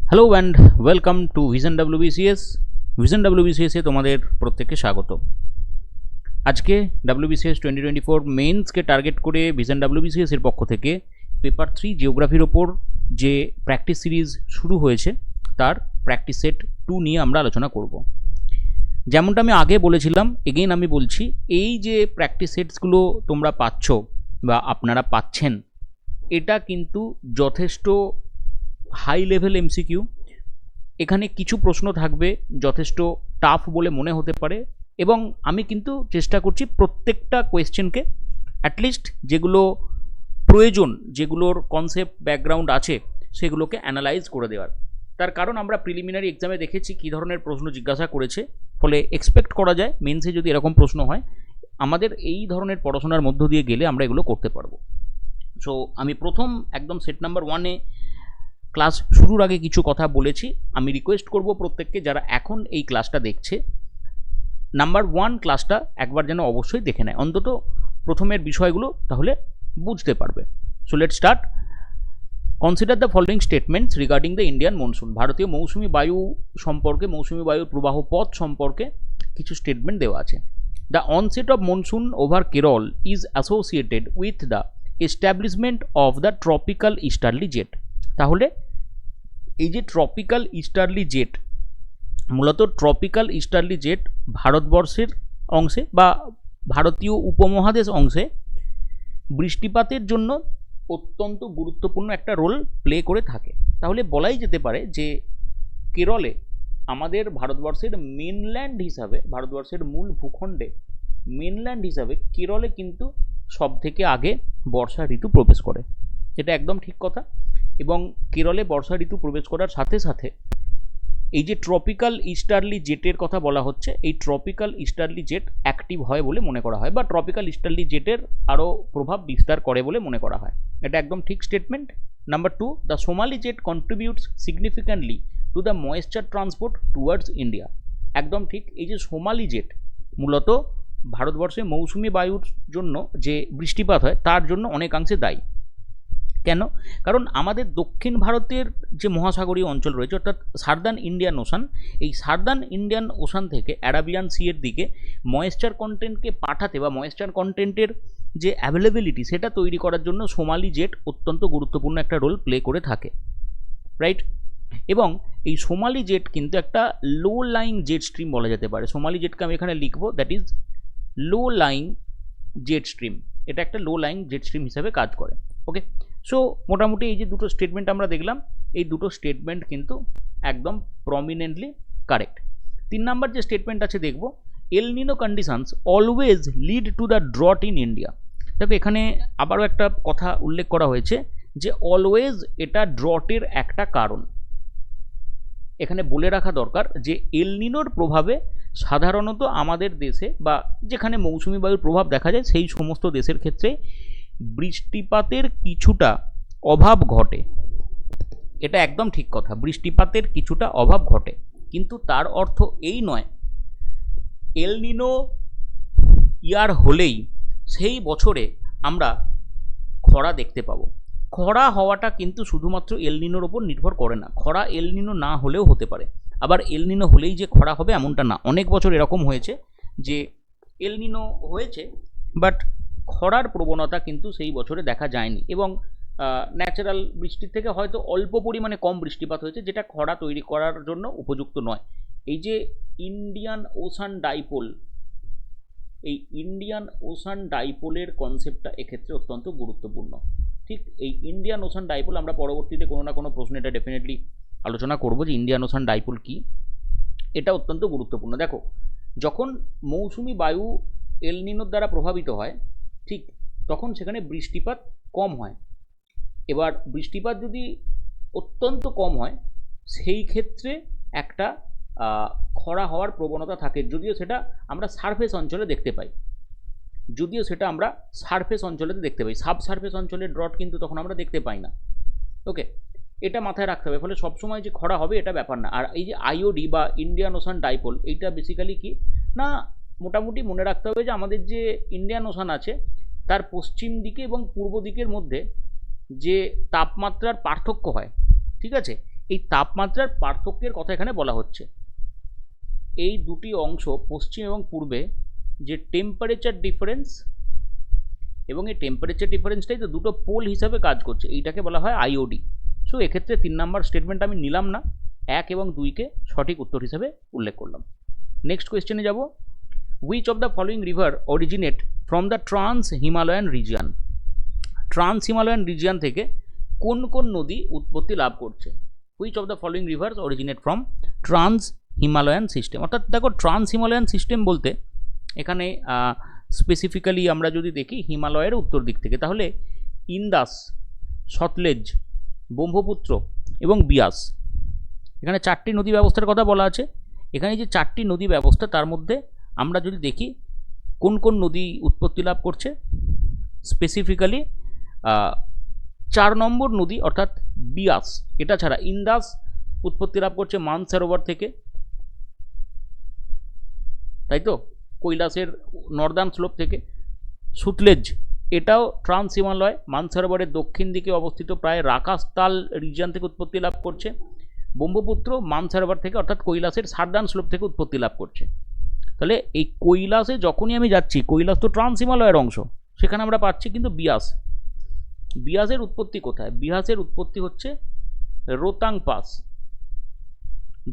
Hello and welcome to Vision WBCS. Vision ডাব্লিউবিসিএসে তোমাদের প্রত্যেককে স্বাগত। আজকে ডাব্লিউবিসিএস 2024 মেন্সকে টার্গেট করে ভিশন ডাব্লিউবিসিএস এর পক্ষ থেকে পেপার 3 জিওগ্রাফির ওপর যে প্র্যাকটিস সিরিজ শুরু হয়েছে তার প্র্যাকটিস সেট 2 নিয়ে আমরা আলোচনা করব। যেমনটা আমি আগে বলেছিলাম, এগেইন আমি বলছি, এই যে প্র্যাকটিস সেটসগুলো তোমরা পাচ্ছ বা আপনারা পাচ্ছেন, এটা কিন্তু যথেষ্ট হাই লেভেল এমসিকিউ। এখানে কিছু প্রশ্ন থাকবে যথেষ্ট টাফ বলে মনে হতে পারে, এবং আমি কিন্তু চেষ্টা করছি প্রত্যেকটা কোয়েশ্চেনকে অ্যাটলিস্ট যেগুলো প্রয়োজন, যেগুলোর কনসেপ্ট ব্যাকগ্রাউন্ড আছে, সেগুলোকে অ্যানালাইজ করে দেওয়ার। তার কারণ আমরা প্রিলিমিনারি এক্সামে দেখেছি কী ধরনের প্রশ্ন জিজ্ঞাসা করেছে, ফলে এক্সপেক্ট করা যায় মেন্সে যদি এরকম প্রশ্ন হয়, আমাদের এই ধরনের পড়াশোনার মধ্য দিয়ে গেলে আমরা এগুলো করতে পারবো। সো আমি প্রথম একদম সেট নাম্বার 1-এ ক্লাস শুরুর আগে কিছু কথা বলেছি। আমি রিকোয়েস্ট করব প্রত্যেককে যারা এখন এই ক্লাসটা দেখছে, নাম্বার 1 ক্লাসটা একবার যেন অবশ্যই দেখে নেয়, অন্তত প্রথমের বিষয়গুলো, তাহলে বুঝতে পারবে। So let start. Consider the following statements regarding the Indian monsoon. ভারতীয় মৌসুমি বায়ু সম্পর্কে, মৌসুমি বায়ুর প্রবাহ পথ সম্পর্কে কিছু স্টেটমেন্ট দেওয়া আছে। The onset of monsoon over Kerala is associated with the establishment of the tropical easterly jet. তাহলে এই যে ট্রপিক্যাল ইস্টার্লি জেট, মূলত ট্রপিক্যাল ইস্টার্লি জেট ভারতবর্ষের অংশে বা ভারতীয় উপমহাদেশ অংশে বৃষ্টিপাতের জন্য অত্যন্ত গুরুত্বপূর্ণ একটা রোল প্লে করে থাকে। তাহলে বলাই যেতে পারে যে কেরলে আমাদের ভারতবর্ষের মেনল্যান্ড হিসাবে, ভারতবর্ষের মূল ভূখণ্ডে মেনল্যান্ড হিসাবে কেরলে কিন্তু সব থেকে আগে বর্ষা ঋতু প্রবেশ করে। এটা একদম ঠিক কথা। এবং কেরলে বর্ষা ঋতু প্রবেশ করার সাথে সাথে এই যে ট্রপিক্যাল ইস্টার্লি জেটের কথা বলা হচ্ছে, এই ট্রপিক্যাল ইস্টার্লি জেট অ্যাক্টিভ হয় বলে মনে করা হয়, বা ট্রপিক্যাল ইস্টার্লি জেটের আরও প্রভাব বিস্তার করে বলে মনে করা হয়। এটা একদম ঠিক statement. Number 2, the Somali jet contributes significantly to the moisture transport towards India. একদম ঠিক। এই যে সোমালি জেট মূলত ভারতবর্ষে মৌসুমি বায়ুর জন্য যে বৃষ্টিপাত হয় তার জন্য অনেকাংশে দায়ী। কেন? কারণ আমাদের দক্ষিণ ভারতের যে মহাসাগরীয় অঞ্চল রয়েছে, অর্থাৎ সার্দার্ন ইন্ডিয়ান ওশান, এই সার্দার্ন ইন্ডিয়ান ওশান থেকে অ্যারাবিয়ান সি এর দিকে ময়েশ্চার কন্টেন্টকে পাঠাতে বা ময়েশ্চার কন্টেন্টের যে অ্যাভেলেবিলিটি সেটা তৈরি করার জন্য সোমালি জেট অত্যন্ত গুরুত্বপূর্ণ একটা রোল প্লে করে থাকে, রাইট? এবং এই সোমালি জেট কিন্তু একটা লো লাইং জেট স্ট্রিম বলা যেতে পারে। সোমালি জেটকে আমি এখানে লিখবো, that is low lying jet stream. এটা একটা লো লাইং জেট স্ট্রিম হিসাবে কাজ করে। ওকে, সো মোটামুটি এই যে দুটো স্টেটমেন্ট আমরা দেখলাম, এই দুটো স্টেটমেন্ট কিন্তু একদম প্রমিনেন্টলি কারেক্ট। 3 নাম্বার যে স্টেটমেন্ট আছে দেখব, El Nino conditions always lead to the drought in India. দেখো এখানে আবারও একটা কথা উল্লেখ করা হয়েছে যে অলওয়েজ এটা ড্রটের একটা কারণ। এখানে বলে রাখা দরকার যে এল নিনোর প্রভাবে সাধারণত আমাদের দেশে বা যেখানে মৌসুমি বায়ুর প্রভাব দেখা যায় সেই সমস্ত দেশের ক্ষেত্রে বৃষ্টিপাতের কিছুটা অভাব ঘটে। এটা একদম ঠিক কথা, বৃষ্টিপাতের কিছুটা অভাব ঘটে, কিন্তু তার অর্থ এই নয় এল নিনো ইয়ার হলেই সেই বছরে আমরা খরা দেখতে পাবো। খরা হওয়াটা কিন্তু শুধুমাত্র এল নিনোর ওপর নির্ভর করে না। খরা এল নিনো না হলেও হতে পারে, আবার এল নিনো হলেই যে খরা হবে এমনটা না। অনেক বছর এরকম হয়েছে যে এল নিনো হয়েছে বাট খরার প্রবণতা কিন্তু সেই বছরে দেখা যায়নি, এবং ন্যাচারাল বৃষ্টির থেকে হয়তো অল্প পরিমাণে কম বৃষ্টিপাত হয়েছে, যেটা খরা তৈরি করার জন্য উপযুক্ত নয়। এই যে ইন্ডিয়ান ওশান ডাইপোল, এই ইন্ডিয়ান ওশান ডাইপোলের কনসেপ্টটা এক্ষেত্রে অত্যন্ত গুরুত্বপূর্ণ। ঠিক, এই ইন্ডিয়ান ওশান ডাইপোল আমরা পরবর্তীতে কোনো না কোনো প্রশ্নে এটা ডেফিনেটলি আলোচনা করব যে ইন্ডিয়ান ওশান ডাইপোল কী। এটা অত্যন্ত গুরুত্বপূর্ণ। দেখো, যখন মৌসুমি বায়ু এল নিনোর দ্বারা প্রভাবিত হয়, ঠিক তখন সেখানে বৃষ্টিপাত কম হয়। এবার বৃষ্টিপাত যদি অত্যন্ত কম হয়, সেই ক্ষেত্রে একটা খরা হওয়ার প্রবণতা থাকে, যদিও সেটা আমরা সারফেস অঞ্চলে দেখতে পাই, সাব সারফেস অঞ্চলের ড্রট কিন্তু তখন আমরা দেখতে পাই না। ওকে, এটা মাথায় রাখতে হবে। ফলে সবসময় যে খরা হবে এটা ব্যাপার না। আর এই যে আইওডি বা ইন্ডিয়ান ওশান ডাইপোল, এইটা বেসিক্যালি কি না, মোটামুটি মনে রাখতে হবে যে আমাদের যে ইন্ডিয়ান ওশান আছে তার পশ্চিম দিকে এবং পূর্ব দিকের মধ্যে যে তাপমাত্রার পার্থক্য হয়, ঠিক আছে, এই তাপমাত্রার পার্থক্যের কথা এখানে বলা হচ্ছে। এই দুটি অংশ পশ্চিম এবং পূর্বে যে টেম্পারেচার ডিফারেন্স, এবং এই টেম্পারেচার ডিফারেন্সটাই তো দুটো পোল হিসাবে কাজ করছে, এইটাকে বলা হয় আইওডি। সো এক্ষেত্রে 3 নাম্বার স্টেটমেন্ট আমি নিলাম না, 1 এবং 2কে সঠিক উত্তর হিসাবে উল্লেখ করলাম। নেক্সট কোয়েশ্চেনে যাব। Which of the following river originate from the trans Himalayan region? Trans Himalayan region থেকে কোন কোন নদী উৎপত্তি লাভ করছে? Which of the following rivers originate from trans Himalayan system. অর্থাৎ দেখো, ট্রান্স হিমালয়ান সিস্টেম বলতে এখানে স্পেসিফিক্যালি আমরা যদি দেখি হিমালয়ের উত্তর দিক থেকে, তাহলে ইন্দাস, সতলেজ, ব্রহ্মপুত্র এবং বিয়াস, এখানে 4টি নদী ব্যবস্থার কথা বলা আছে। এখানে যে 4টি নদী ব্যবস্থা, তার মধ্যে আমরা যদি দেখি কোন কোন নদী উৎপত্তি লাভ করছে, স্পেসিফিক্যালি 4 নম্বর নদী অর্থাৎ বিয়াস, এটা ছাড়া ইন্দাস উৎপত্তি লাভ করছে মানসরোবর থেকে, তাই তো, কৈলাসের নর্দার্ন স্লোপ থেকে। সুতলেজ, এটাও ট্রান্স হিমালয় মানসরোবরের দক্ষিণ দিকে অবস্থিত প্রায় রাকাস্তাল রিজিয়ন থেকে উৎপত্তি লাভ করছে। ব্রহ্মপুত্র মানসরোবর থেকে অর্থাৎ কৈলাসের সার্দার্ন স্লোপ থেকে উৎপত্তি লাভ করছে। তাহলে এই কৈলাসে যখনই আমি যাচ্ছি, কৈলাস তো ট্রান্স হিমালয়ের অংশ, সেখানে আমরা পাচ্ছি কিন্তু বিয়াস। বিয়াসের উৎপত্তি কোথায়? বিয়াসের উৎপত্তি হচ্ছে রোতাং পাস।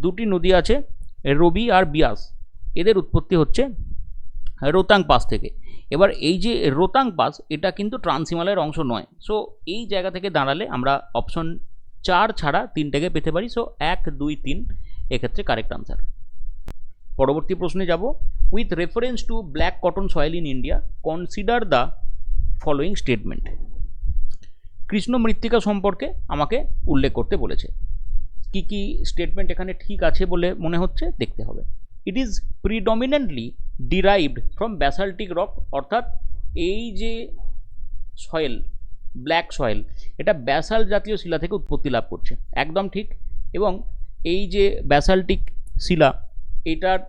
দুটি নদী আছে, রবি আর বিয়াস, এদের উৎপত্তি হচ্ছে রোতাং পাস থেকে। এবার এই যে রোতাং পাস, এটা কিন্তু ট্রান্স হিমালয়ের অংশ নয়। সো এই জায়গা থেকে দাঁড়ালে আমরা অপশন 4 ছাড়া 3টাকে পেতে পারি। সো 1, 2, 3 এক্ষেত্রে কারেক্ট আনসার। পরবর্তী প্রশ্নে যাব। With reference to black cotton soil in India consider the following statement. Krishna মৃত্তিকা সম্পর্কে আমাকে উল্লেখ করতে বলেছে। কি কি স্টেটমেন্ট এখানে ঠিক আছে বলে মনে হচ্ছে, দেখতে হবে। It is predominantly derived from basaltic rock, অর্থাৎ এই যে সয়েল, ব্ল্যাক সয়েল, এটা ব্যাসাল্ট জাতীয় শিলা থেকে উৎপত্তি লাভ করছে, একদম ঠিক। এবং এই যে ব্যাসাল্টিক শিলা, এটার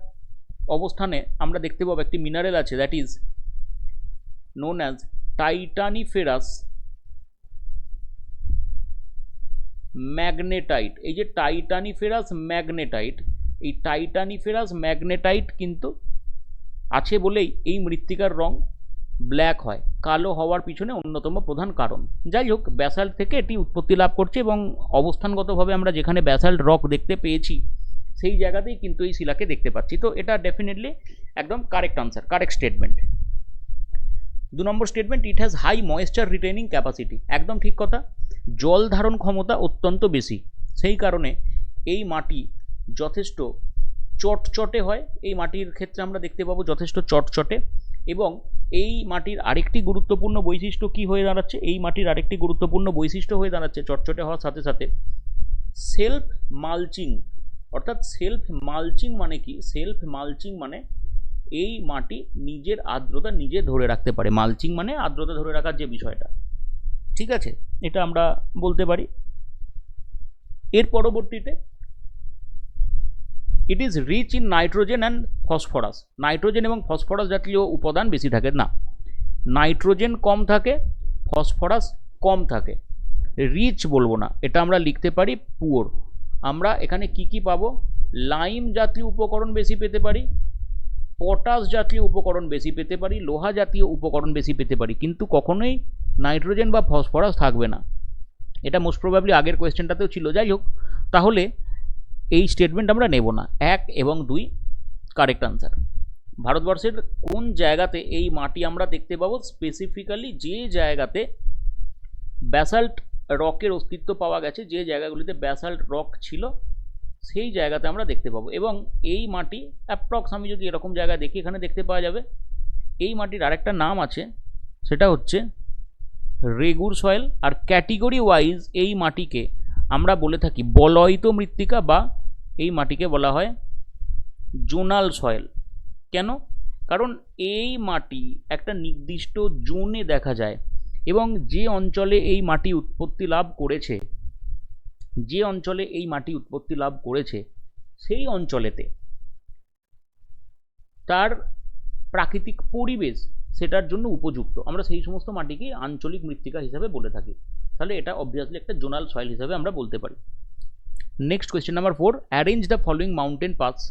অবস্থানে আমরা দেখতে পাবো একটি মিনারেল আছে, that is known as titaniferous magnetite. এই যে টাইটানিফেরাস ম্যাগনেটাইট, এই টাইটানিফেরাস ম্যাগনেটাইট কিন্তু আছে বলেই এই মৃত্তিকার রং ব্ল্যাক হয়। কালো হওয়ার পিছনে অন্যতম প্রধান কারণ। যাই হোক, ব্যাসাল্ট থেকে এটি উৎপত্তি লাভ করছে এবং অবস্থানগতভাবে আমরা যেখানে ব্যাসাল্ট রক দেখতে পেয়েছি সেই জায়গাতেই কিন্তু এই শিলাকে দেখতে পাচ্ছি। তো এটা ডেফিনেটলি একদম কারেক্ট আনসার, কারেক্ট স্টেটমেন্ট। 2 নম্বর statement, it has high moisture retaining capacity. একদম ঠিক কথা, জল ধারণ ক্ষমতা অত্যন্ত বেশি, সেই কারণে এই মাটি যথেষ্ট চটচটে হয়। এই মাটির ক্ষেত্রে আমরা দেখতে পাবো যথেষ্ট চটচটে। এবং এই মাটির আরেকটি গুরুত্বপূর্ণ বৈশিষ্ট্য কি হয়ে দাঁড়াচ্ছে? এই মাটির আরেকটি গুরুত্বপূর্ণ বৈশিষ্ট্য হয়ে দাঁড়াচ্ছে চটচটে হওয়ার সাথে সাথে সেলফ মালচিং। অর্থাৎ সেলফ মালচিং মানে কি? সেলফ মালচিং মানে এই মাটি নিজের আর্দ্রতা নিজে ধরে রাখতে পারে। মালচিং মানে আর্দ্রতা ধরে রাখার যে বিষয়টা, ঠিক আছে, এটা আমরা বলতে পারি। এর পরবর্তীতে it is rich in nitrogen and phosphorus. Nitrogen এবং ফসফরাস জাতীয় উপাদান বেশি থাকে না, নাইট্রোজেন কম থাকে, ফসফরাস কম থাকে। রিচ বলবো না, এটা আমরা লিখতে পারি পুওর। আমরা এখানে কি কি পাবো? লাইম জাতীয় উপকরণ বেশি পেতে পারি, পটাশ জাতীয় উপকরণ বেশি পেতে পারি, লোহা জাতীয় উপকরণ বেশি পেতে পারি, কিন্তু কখনোই নাইট্রোজেন বা ফসফরাস থাকবে না। এটা মোস্ট প্রবাবলি আগের কোয়েশ্চেনটাতেও ছিল। যাই হোক, তাহলে এই স্টেটমেন্ট আমরা নেব না। 1 এবং 2 কারেক্ট আনসার। ভারতবর্ষের কোন জায়গাতে এই মাটি আমরা দেখতে পাবো? স্পেসিফিক্যালি যে জায়গাতে ব্যাসাল্ট রকের অস্তিত্ব পাওয়া গেছে, যে জায়গাগুলিতে ব্যাসাল্ট রক ছিল, সেই জায়গাতে আমরা দেখতে পাবো। এবং এই মাটি অ্যাপ্রক্স আমি যদি এরকম জায়গায় দেখি, এখানে দেখতে পাওয়া যাবে। এই মাটির আরেকটা নাম আছে, সেটা হচ্ছে রেগুর সয়েল। আর ক্যাটেগরি ওয়াইজ এই মাটিকে আমরা বলে থাকি বলয়িত মৃত্তিকা, বা এই মাটিকে বলা হয় জোনাল সয়েল। কেন? কারণ এই মাটি একটা নির্দিষ্ট জোনে দেখা যায়, এবং যে অঞ্চলে এই মাটি উৎপত্তি লাভ করেছে, যে অঞ্চলে এই মাটি উৎপত্তি লাভ করেছে সেই অঞ্চলেতে তার প্রাকৃতিক পরিবেশ সেটার জন্য উপযুক্ত। আমরা সেই সমস্ত মাটিকে আঞ্চলিক মৃত্তিকা হিসাবে বলে থাকি। তাহলে এটা অবভিয়াসলি একটা জোনাল সয়েল হিসাবে আমরা বলতে পারি। Next question number 4, arrange the following mountain paths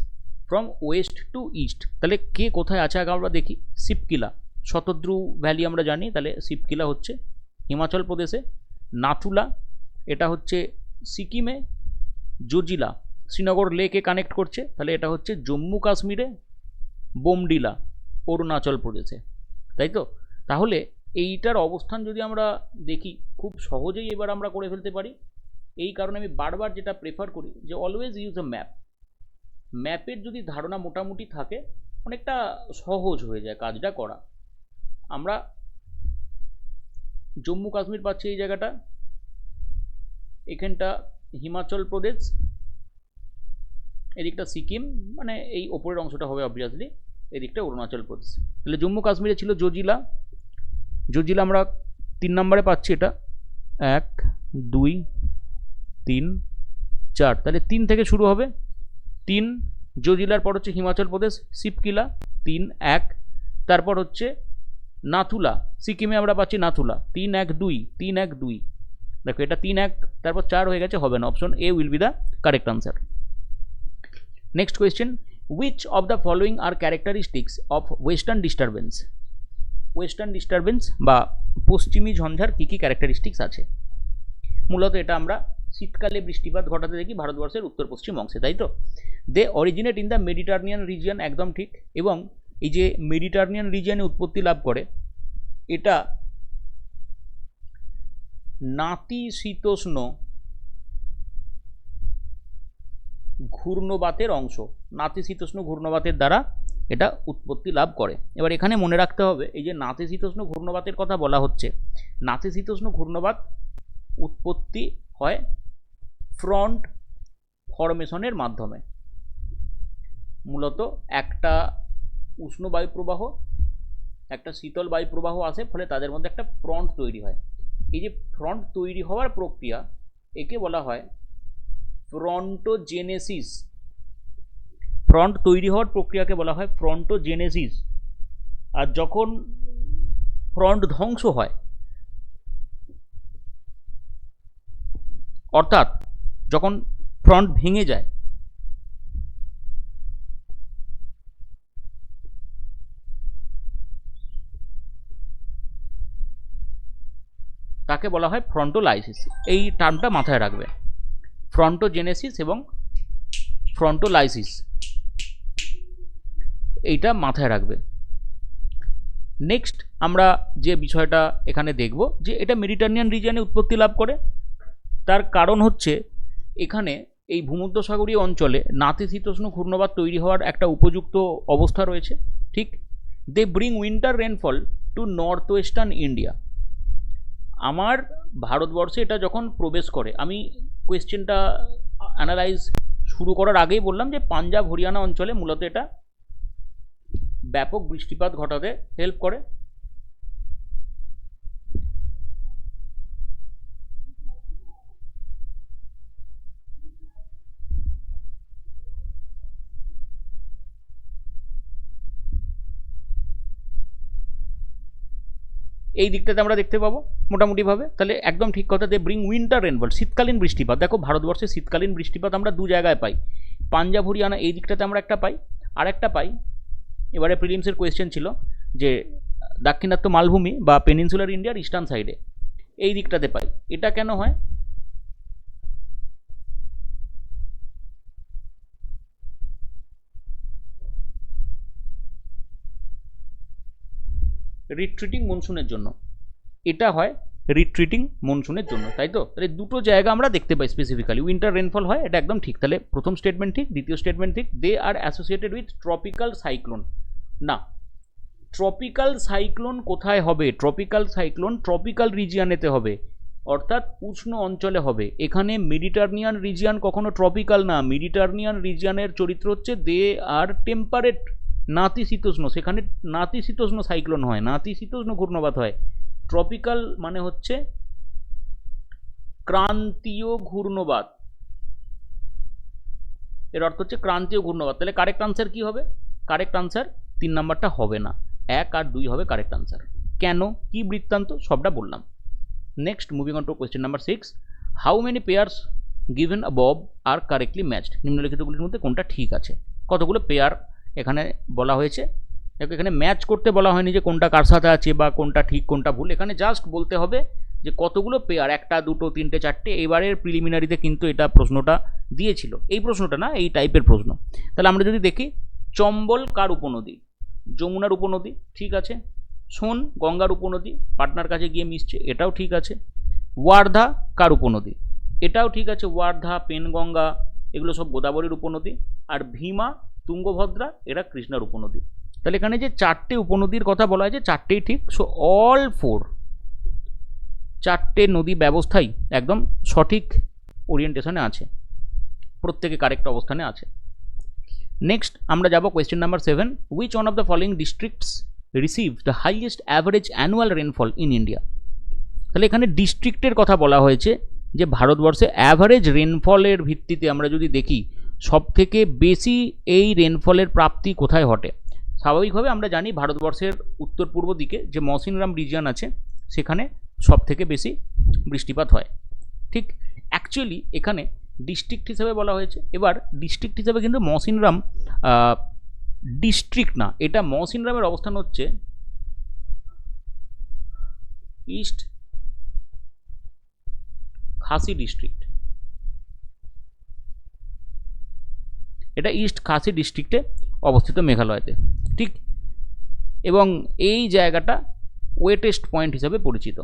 from west to east. তাহলে কে কোথায় আছে আগে আমরা দেখি। শিবকিলা, শতদ্রু ভ্যালি আমরা জানি, তাহলে শিবকিলা হচ্ছে হিমাচল প্রদেশে, নাথুলা এটা হচ্ছে সিকিমে, জোজিলা শ্রীনগর লেকে কানেক্ট করছে, তাহলে এটা হচ্ছে জম্মু কাশ্মীরে, বোমডিলা অরুণাচল প্রদেশে, তাই তো। তাহলে এইটার অবস্থান যদি আমরা দেখি খুব সহজেই এবার আমরা করে ফেলতে পারি। এই কারণে আমি বারবার যেটা প্রেফার করি যে অলওয়েজ ইউজ এ ম্যাপ। ম্যাপের যদি ধারণা মোটামুটি থাকে অনেকটা সহজ হয়ে যায় কাজটা করা। আমরা জম্মু কাশ্মীর পাচ্ছি এই জায়গাটা, এখানটা হিমাচল প্রদেশ, এদিকটা সিকিম, মানে এই ওপরের অংশটা হবে অবভিয়াসলি, এদিকটা অরুণাচল প্রদেশ। তাহলে জম্মু কাশ্মীরে ছিল জোজিলা, জোজিলা আমরা 3 নম্বরে পাচ্ছি, এটা 1 2 3 4, তাহলে 3 থেকে শুরু হবে, 3 জোজিলার পর হচ্ছে হিমাচল প্রদেশ শিবকিলা 3 1, তারপর হচ্ছে নাথুলা সিকিমে আমরা পাচ্ছি নাথুলা 3 1 2 3 1 2, দেখো এটা 3 1 তারপর 4 হয়ে গেছে, হবে না, option A will be the correct answer. Next question, which of the following R characteristics of western disturbance. Western disturbance বা পশ্চিমী ঝঞ্ঝার কী কী ক্যারেক্টারিস্টিক্স আছে। মূলত এটা আমরা শীতকালে বৃষ্টিপাত ঘটাতে দেখি ভারতবর্ষের উত্তর পশ্চিম অংশে, তাই তো। দে অরিজিনেট ইন দ্য মেডিটারনিয়ান রিজিয়ন, একদম ঠিক। এবং এই যে মেডিটারনিয়ান রিজিয়নে উৎপত্তি লাভ করে, এটা নাতিশীতোষ্ণ ঘূর্ণবাতের অংশ, নাতিশীতোষ্ণ ঘূর্ণবাতের দ্বারা এটা উৎপত্তি লাভ করে। এবার এখানে মনে রাখতে হবে এই যে নাতিশীতোষ্ণ ঘূর্ণবাতের কথা বলা হচ্ছে, নাতিশীতোষ্ণ ঘূর্ণবাত উৎপত্তি হয় ফ্রন্ট ফরমেশনের মাধ্যমে। মূলত একটা উষ্ণ বায়ুপ্রবাহ একটা শীতল বায়ুপ্রবাহ আসে, ফলে তাদের মধ্যে একটা ফ্রন্ট তৈরি হয়। এই যে ফ্রন্ট তৈরি হওয়ার প্রক্রিয়া, একে বলা হয় ফ্রন্টোজেনেসিস। ফ্রন্ট তৈরি হওয়ার প্রক্রিয়াকে বলা হয় ফ্রন্টোজেনেসিস। আর যখন ফ্রন্ট ধ্বংস হয়, অর্থাৎ যখন ফ্রন্ট ভেঙে যায়, তাকে বলা হয় ফ্রন্টোলাইসিস। এই টার্মটা মাথায় রাখবে, ফ্রন্টোজেনেসিস এবং ফ্রন্টোলাইসিস, এইটা মাথায় রাখবে। নেক্সট আমরা যে বিষয়টা এখানে দেখব যে এটা মেডিটারনিয়ান রিজিয়নে উৎপত্তি লাভ করে, তার কারণ হচ্ছে এখানে এই ভূমধ্যসাগরীয় অঞ্চলে নাতিশীতোষ্ণ ঘূর্ণবাত তৈরি হওয়ার একটা উপযুক্ত অবস্থা রয়েছে, ঠিক। They bring winter rainfall to north western India. আমার ভারতবর্ষে এটা যখন প্রবেশ করে, আমি কোয়েশ্চেনটা অ্যানালাইজ শুরু করার আগেই বললাম যে পাঞ্জাব হরিয়ানা অঞ্চলে মূলত এটা ব্যাপক বৃষ্টিপাত ঘটাতে হেল্প করে। এই দিকটাতে আমরা দেখতে পাবো মোটামুটিভাবে, তাহলে একদম ঠিক কথা। দে ব্রিং উইন্টার রেনফল, শীতকালীন বৃষ্টিপাত। দেখো ভারতবর্ষে শীতকালীন বৃষ্টিপাত আমরা দু জায়গায় পাই, পাঞ্জাব হরিয়ানা এই দিকটাতে আমরা একটা পাই, আর একটা পাই, এবারে প্রিলিমসের কোয়েশ্চেন ছিল যে দাক্ষিণাত্য মালভূমি বা পেনিনসুলার ইন্ডিয়ার ইস্টার্ন সাইডে এই দিকটাতে পাই। এটা কেন হয়? রিট্রিটিং মনসুনের জন্য, এটা হয় রিট্রিটিং মনসুনের জন্য, তাই তো। তাহলে দুটো জায়গা আমরা দেখতে পাই স্পেসিফিক্যালি উইন্টার রেনফল হয়, এটা একদম ঠিক। তাহলে প্রথম স্টেটমেন্ট ঠিক, দ্বিতীয় স্টেটমেন্ট ঠিক। They are associated with tropical cyclone. না, ট্রপিক্যাল সাইক্লোন কোথায় হবে? ট্রপিক্যাল সাইক্লোন ট্রপিক্যাল রিজিয়ানেতে হবে, অর্থাৎ উষ্ণ অঞ্চলে হবে। এখানে মেডিটারনিয়ান রিজিয়ান কখনো ট্রপিক্যাল না। মেডিটারনিয়ান রিজিয়ানের চরিত্র হচ্ছে দে আর টেম্পারেট, নাতিশীতোষ্ণ, সেখানে নাতিশীতোষ্ণ সাইক্লোন হয়, নাতিশীতোষ্ণ ঘূর্ণবাত হয়। ট্রপিক্যাল মানে হচ্ছে ক্রান্তীয় ঘূর্ণবাত, এর অর্থ হচ্ছে ক্রান্তীয় ঘূর্ণবাত। তাহলে কারেক্ট আনসার কি হবে? কারেক্ট আনসার 3 নাম্বারটা হবে না, 1 আর 2 হবে কারেক্ট আনসার। কেন, কি বৃত্তান্ত, সবটা বললাম। Next moving on to question number 6, how many pairs given above are correctly matched, নিম্নলিখিতগুলির মধ্যে কোনটা ঠিক আছে। কতগুলো পেয়ার এখানে বলা হয়েছে, এখানে ম্যাচ করতে বলা হয়নি যে কোনটা কার সাথে আছে বা কোনটা ঠিক কোনটা ভুল, এখানে জাস্ট বলতে হবে যে কতগুলো পেয়ার, একটা দুটো তিনটে চারটে। এবারের প্রিলিমিনারিতে কিন্তু এটা প্রশ্নটা দিয়েছিল, এই প্রশ্নটা না, এই টাইপের প্রশ্ন। তাহলে আমরা যদি দেখি, চম্বল কার উপনদী? যমুনার উপনদী, ঠিক আছে। সোন গঙ্গার উপনদী, পাটনার কাছে গিয়ে মিশছে, এটাও ঠিক আছে। ওয়ার্ধা কার উপনদী? এটাও ঠিক আছে, ওয়ার্ধা, পেনগঙ্গা এগুলো সব গোদাবরীর উপনদী। আর ভীমা, তুঙ্গভদ্রা এরা কৃষ্ণার উপনদী। তাহলে এখানে যে চারটে উপনদীর কথা বলা হয়েছে চারটেই ঠিক। সো অল ফোর, চারটে নদী ব্যবস্থাই একদম সঠিক ওরিয়েন্টেশনে আছে, প্রত্যেকে কারেক্ট অবস্থানে আছে। নেক্সট আমরা যাব question number 7, which one of the following districts receive the highest average annual rainfall in India? তাহলে এখানে ডিস্ট্রিক্টের কথা বলা হয়েছে যে ভারতবর্ষে অ্যাভারেজ রেনফলের ভিত্তিতে আমরা যদি দেখি সবথেকে বেশি এই রেনফলের প্রাপ্তি কোথায় ঘটে। স্বাভাবিকভাবে আমরা জানি ভারতবর্ষের উত্তর পূর্ব দিকে যে মৌসিনরাম রিজিয়ন আছে সেখানে সবথেকে বেশি বৃষ্টিপাত হয়, ঠিক। অ্যাকচুয়ালি এখানে ডিস্ট্রিক্ট হিসেবে বলা হয়েছে। এবার ডিস্ট্রিক্ট হিসেবে কিন্তু মৌসিনরাম ডিস্ট্রিক্ট না, এটা মৌসিনরামের অবস্থান হচ্ছে ইস্ট খাসি ডিস্ট্রিক্ট, এটা ইস্ট খাসি ডিস্ট্রিক্টে অবস্থিত মেঘালয়তে, ঠিক। এবং এই জায়গাটা ওয়েটেস্ট পয়েন্ট হিসাবে পরিচিত।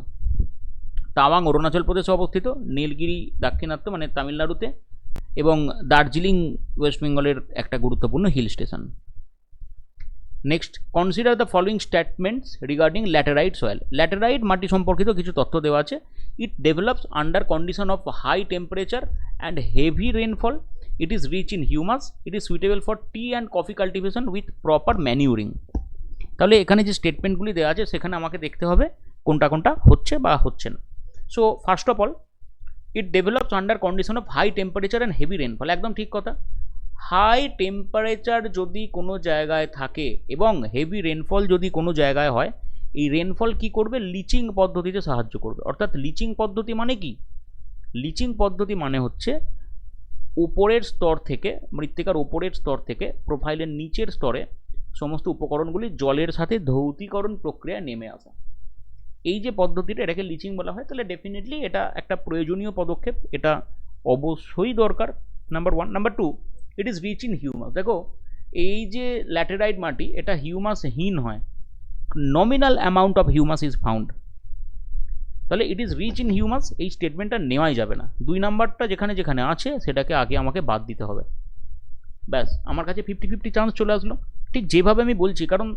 তাওয়াং অরুণাচল প্রদেশে অবস্থিত, নীলগিরি দাক্ষিণাত্য মানে তামিলনাড়ুতে, এবং দার্জিলিং ওয়েস্ট বেঙ্গলের একটা গুরুত্বপূর্ণ hill station. Next, consider the following statements regarding laterite soil. Laterite মাটি সম্পর্কিত কিছু তথ্য দেওয়া আছে। It develops under condition of high temperature and heavy rainfall. It is rich in humus. It is suitable for tea and coffee cultivation with proper manuring. তাহলে এখানে যে স্টেটমেন্টগুলি দেওয়া আছে সেখানে আমাকে দেখতে হবে কোনটা কোনটা হচ্ছে বা হচ্ছে না। So first of all, it develops under condition of high temperature and heavy rainfall, একদম ঠিক কথা। হাই টেম্পারেচার যদি কোনো জায়গায় থাকে এবং হেভি রেনফল যদি কোনো জায়গায় হয়, এই রেনফল কি করবে? লিচিং পদ্ধতিতে সাহায্য করবে। অর্থাৎ লিচিং পদ্ধতি মানে কি? লিচিং পদ্ধতি মানে হচ্ছে উপরের স্তর থেকে, মৃত্তিকার উপরের স্তর থেকে প্রোফাইলের নিচের স্তরে সমস্ত উপকরণগুলি জলের সাথে ধৌতীকরণ প্রক্রিয়া নেমে আসা। এই যে পদ্ধতিটা, এটাকে লিচিং বলা হয়। তাহলে ডেফিনেটলি এটা একটা প্রয়োজনীয় পদক্ষেপ, এটা অবশ্যই দরকার, number 1। Number 2, it is rich in humus. দেখো, এই যে ল্যাটেরাইট মাটি, এটা হিউমাসহীন হয়, nominal amount of humus is found. তাহলে it is rich in humus, এই স্টেটমেন্টটা নেওয়াই যাবে না। 2 নাম্বারটা যেখানে যেখানে আছে সেটাকে আগে আমাকে বাদ দিতে হবে। ব্যাস, আমার কাছে 50-50 চান্স চলে আসলো, ঠিক যেভাবে আমি বলছি। কারণ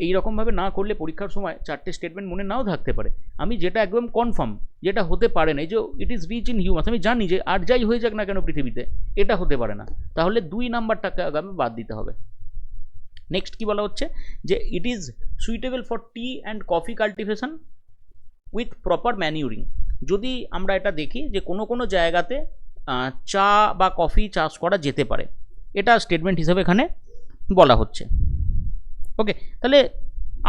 এইরকমভাবে না করলে পরীক্ষার সময় চারটে স্টেটমেন্ট মনে নাও থাকতে পারে। আমি যেটা একদম কনফার্ম, যেটা হতে পারে না, এই যে it is rich in humus, আমি জানি যে আর যাই হয়ে যাক না কেন পৃথিবীতে এটা হতে পারে না, তাহলে 2 নাম্বারটাকে আগামী বাদ দিতে হবে। নেক্সট কি বলা হচ্ছে যে it is suitable for tea and coffee cultivation with proper manuring. যদি আমরা এটা দেখি যে কোনো কোনো জায়গাতে চা বা কফি চাষ করা যেতে পারে, এটা স্টেটমেন্ট হিসেবে এখানে বলা হচ্ছে। ওকে, তাহলে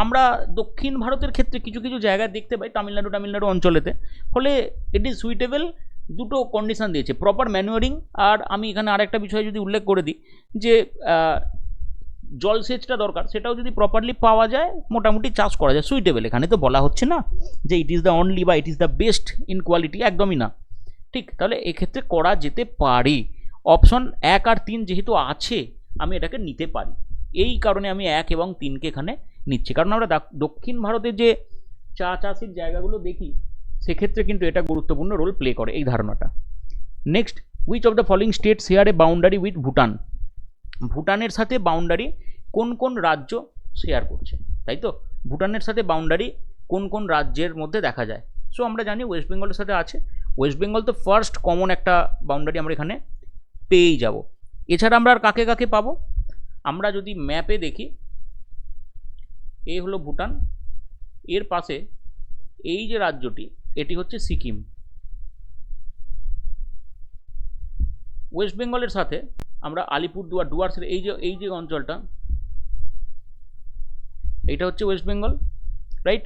আমরা দক্ষিণ ভারতের ক্ষেত্রে কিছু কিছু জায়গায় দেখতে পাই, তামিলনাড়ু অঞ্চলেতে, ফলে ইট ইজ সুইটেবল, দুটো কন্ডিশন দিয়েছে, প্রপার ম্যানুয়ারিং। আর আমি এখানে আরেকটা বিষয় যদি উল্লেখ করে দিই যে জলসেচটা দরকার, সেটাও যদি প্রপারলি পাওয়া যায় মোটামুটি চাষ করা যায়। সুইটেবল এখানে তো বলা হচ্ছে না যে ইট ইজ দ্য অনলি বা it is the best in quality, একদমই না, ঠিক। তাহলে এক্ষেত্রে করা যেতে পারে। অপশন 1 আর 3 যেহেতু আছে, আমি এটাকে নিতে পারি। এই কারণে আমি 1 এবং 3কে এখানে নিচ্ছি, কারণ আমরা দক্ষিণ ভারতের যে চা চাষের জায়গাগুলো দেখি সেক্ষেত্রে কিন্তু এটা গুরুত্বপূর্ণ রোল প্লে করে, এই ধারণাটা। Next, which of the following state share A boundary with Bhutan. ভুটানের সাথে বাউন্ডারি কোন কোন রাজ্য শেয়ার করছে, তাই তো? ভুটানের সাথে বাউন্ডারি কোন কোন রাজ্যের মধ্যে দেখা যায়? সো আমরা জানি ওয়েস্ট বেঙ্গলের সাথে আছে। ওয়েস্ট বেঙ্গল তো ফার্স্ট কমন একটা বাউন্ডারি আমরা এখানে পেয়েই যাব। এছাড়া আমরা আর কাকে কাকে পাবো? আমরা যদি ম্যাপে দেখি, এই হলো ভুটান, এর পাশে এই যে রাজ্যটি, এটি হচ্ছে সিকিম। ওয়েস্ট বেঙ্গলের সাথে আমরা আলিপুরদুয়ার, ডুয়ার্সের এই যে অঞ্চলটা, এইটা হচ্ছে ওয়েস্ট বেঙ্গল, রাইট।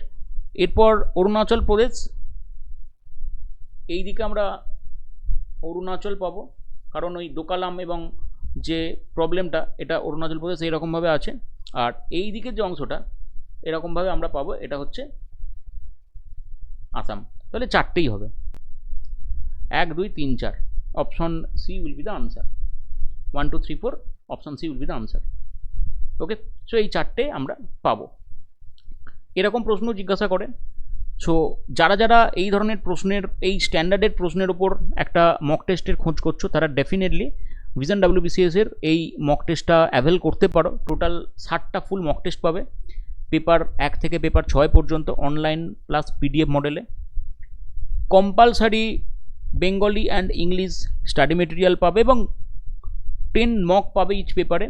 এরপর অরুণাচল প্রদেশ, এই দিকে আমরা অরুণাচল পাবো, কারণ ওই দোকালাম এবং যে প্রবলেমটা এটা অরুণাচল প্রদেশ এইরকমভাবে আছে। আর এই দিকের যে অংশটা এরকমভাবে আমরা পাবো, এটা হচ্ছে আসাম। তাহলে চারটেই হবে, 1 2 3 4, option C will be the answer. 1 2 3 4, option C will be the answer. Okay, so এই চারটে আমরা পাবো। এরকম প্রশ্ন জিজ্ঞাসা করে। সো যারা যারা এই ধরনের প্রশ্নের, এই স্ট্যান্ডার্ডের প্রশ্নের ওপর একটা মক টেস্টের খোঁজ করছো, তারা ডেফিনেটলি ভিশন WBCS এর এই মক টেস্টটা অ্যাভেল করতে পারো। টোটাল 60টা ফুল মক টেস্ট পাবে, পেপার 1 থেকে পেপার 6 পর্যন্ত, অনলাইন প্লাস PDF মডেলে। Compulsory Bengali and English study material পাবে এবং 10 মক পাবে ইচ পেপারে।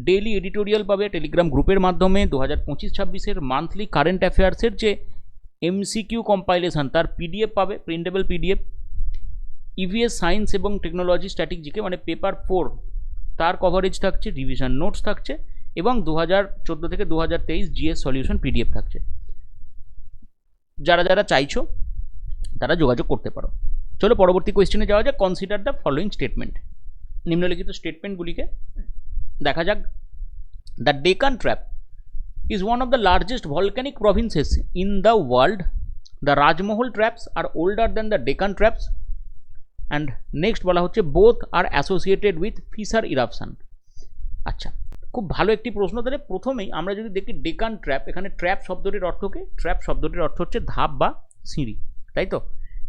ডেইলি এডিটোরিয়াল পাবে টেলিগ্রাম গ্রুপের মাধ্যমে। 2025-26 মান্থলি কারেন্ট অ্যাফেয়ার্সের যে MCQ কম্পাইলেশন তার PDF পাবে, প্রিন্টেবল PDF। EVS সায়েন্স এবং টেকনোলজি স্ট্র্যাটেজিকে মানে পেপার 4 তার কভারেজ থাকছে, রিভিশন নোটস থাকছে এবং 2014 থেকে 2023 GS সলিউশন PDF থাকছে। যারা যারা চাইছো তারা যোগাযোগ করতে পারো। চলো পরবর্তী কোয়েশ্চেনে যাওয়া যাক। Consider the following statement. নিম্নলিখিত স্টেটমেন্টগুলিকে দেখা যাক। The Deccan trap is one of the largest volcanic provinces in the world. The Rajmahal traps are older than the Deccan traps. And next বলা হচ্ছে both are associated with fissure eruption. আচ্ছা, খুব ভালো একটি প্রশ্ন। তাহলে প্রথমেই আমরা যদি দেখি ডেকান ট্র্যাপ, এখানে ট্র্যাপ শব্দটির অর্থ কি? ট্র্যাপ শব্দটির অর্থ হচ্ছে ধাপ বা সিঁড়ি, তাই তো?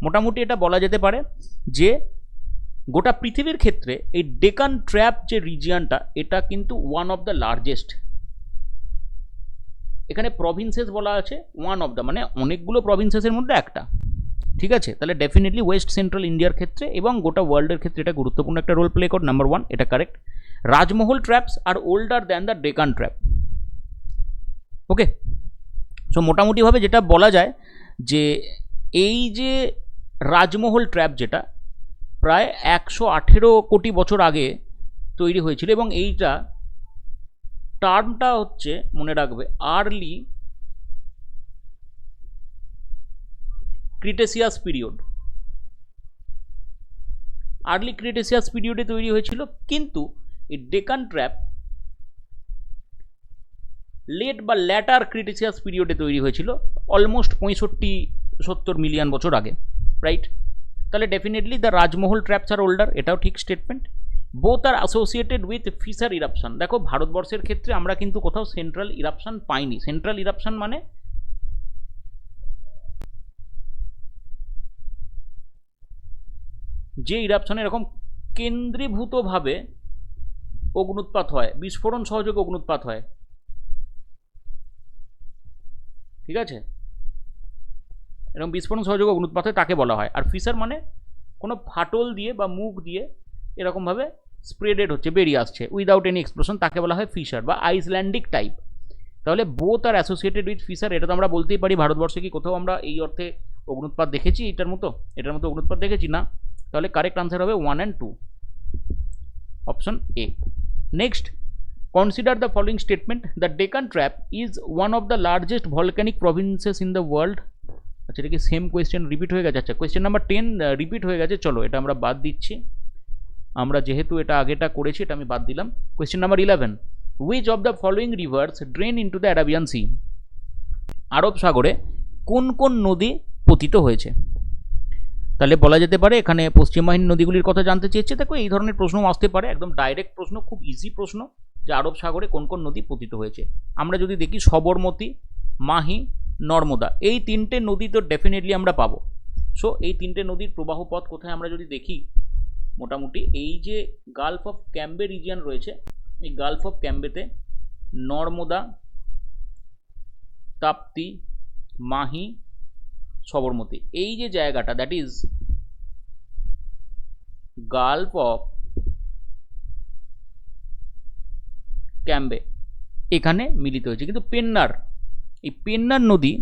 মোটামুটি এটা বলা যেতে পারে যে গোটা পৃথিবীর ক্ষেত্রে এই ডেকান ট্র্যাপ যে রিজিয়নটা, এটা কিন্তু ওয়ান অফ দ্য লার্জেস্ট। এখানে প্রভিন্সেস বলা আছে, ওয়ান অফ দ্য মানে অনেকগুলো প্রভিন্সেসের মধ্যে একটা, ঠিক আছে? তাহলে ডেফিনেটলি ওয়েস্ট সেন্ট্রাল ইন্ডিয়ার ক্ষেত্রে এবং গোটা ওয়ার্ল্ডের ক্ষেত্রে এটা গুরুত্বপূর্ণ একটা রোল প্লে করে। নাম্বার 1 এটা correct. Rajmahal traps are older than the Deccan trap. Okay, so মোটামুটিভাবে যেটা বলা যায় যে এই যে রাজমহল ট্র্যাপ, যেটা প্রায় 118 কোটি বছর আগে তৈরি হয়েছিল এবং এইটা টার্মটা হচ্ছে, মনে রাখবে, early Cretaceous period. Early Cretaceous পিরিয়ডে তৈরি হয়েছিল, কিন্তু এই ডেকান ট্র্যাপ লেট বা ল্যাটার ক্রিটেসিয়াস পিরিয়ডে তৈরি হয়েছিল, অলমোস্ট 65-70 মিলিয়ন বছর আগে, রাইট? তাহলে definitely the Rajmahal traps are older, এটাও ঠিক statement. Both are associated with fissure eruption. দেখো ভারতবর্ষের ক্ষেত্রে আমরা কিন্তু কোথাও সেন্ট্রাল ইরাপশন পাইনি। সেন্ট্রাল ইরাপশন মানে যে ইরাপশনে এরকম কেন্দ্রীভূতভাবে অগ্নুৎপাত হয়, বিস্ফোরণ সহযোগে অগ্নুৎপাত হয়, ঠিক আছে? এরকম বিস্ফোরণ সহযোগে অগ্নুৎপাত হয় তাকে বলা হয়। আর ফিসার মানে কোনো ফাটল দিয়ে বা মুখ দিয়ে এরকমভাবে স্প্রেডেড হচ্ছে, বেরিয়ে আসছে উইদাউট এনি এক্সপ্লোশন, তাকে বলা হয় ফিসার বা আইসল্যান্ডিক টাইপ। তাহলে both are associated with fissure, এটা তো আমরা বলতেই পারি। ভারতবর্ষে কি কোথাও আমরা এই অর্থে অগ্নুৎপাত দেখেছি এটার মতো অগ্নুৎপাত দেখেছি না? তাহলে কারেক্ট আনসার হবে 1 and 2, option A. Next, consider the following statement. The Deccan trap is one of the largest volcanic provinces in the world. আচ্ছা, এটা কি সেম কোয়েশ্চেন রিপিট হয়ে গেছে? আচ্ছা, কোয়েশ্চেন নাম্বার 10 রিপিট হয়ে গেছে। চলো এটা আমরা বাদ দিচ্ছি, আমরা যেহেতু এটা আগেটা করেছি এটা আমি বাদ দিলাম। Question number 11, which of the following rivers drain into the Arabian sea. আরব সাগরে কোন কোন নদী পতিত হয়েছে? তাহলে বলা যেতে পারে এখানে পশ্চিমবাহিনী নদীগুলির কথা জানতে চেয়েছে। দেখো এই ধরনের প্রশ্ন আসতে পারে, একদম ডাইরেক্ট প্রশ্ন, খুব ইজি প্রশ্ন, যে আরব সাগরে কোন কোন নদী পতিত হয়েছে। আমরা যদি দেখি সবরমতী, মাহি, নর্মদা, এই তিনটে নদী তো ডেফিনেটলি আমরা পাবো। সো এই তিনটে নদীর প্রবাহ পথ কোথায় আমরা যদি দেখি, মোটামুটি এই যে গালফ অফ ক্যাম্বে রিজিয়ন রয়েছে, এই গালফ অফ ক্যাম্বেতে নর্মদা, তাপ্তি, মাহি, সবরমতী, এই যে জায়গাটা, that is Gulf of Cambay, এখানে মিলিত হয়েছে। কিন্তু পেন্নার, এই পেন্নার নদী,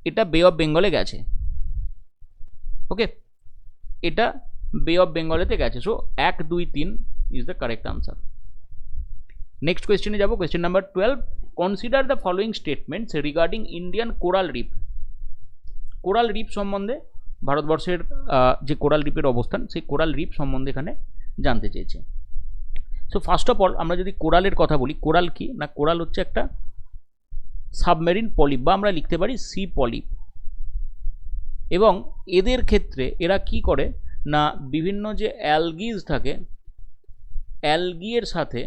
এটা বে অফ বেঙ্গলে গেছে। ওকে, এটা বে অফ বেঙ্গলেতে গেছে। So 1 2 3 is the correct answer. Next কোয়েশ্চেনে যাব। Question number 12, consider the following statements regarding Indian coral reef. Coral reef সম্বন্ধে ভারতবর্ষের যে কোরাল রিফের অবস্থান, সেই কোরাল রিফ সম্বন্ধে এখানে জানতে চেয়েছে। সো ফার্স্ট অফ অল আমরা যদি কোরালের কথা বলি, কোরাল কি না, কোরাল হচ্ছে একটা সাবমেরিন পলিপ, বা আমরা লিখতে পারি সি পলিপ। এবং এদের ক্ষেত্রে এরা কি করে না, বিভিন্ন যে অ্যালগিজ থাকে, অ্যালগির সাথে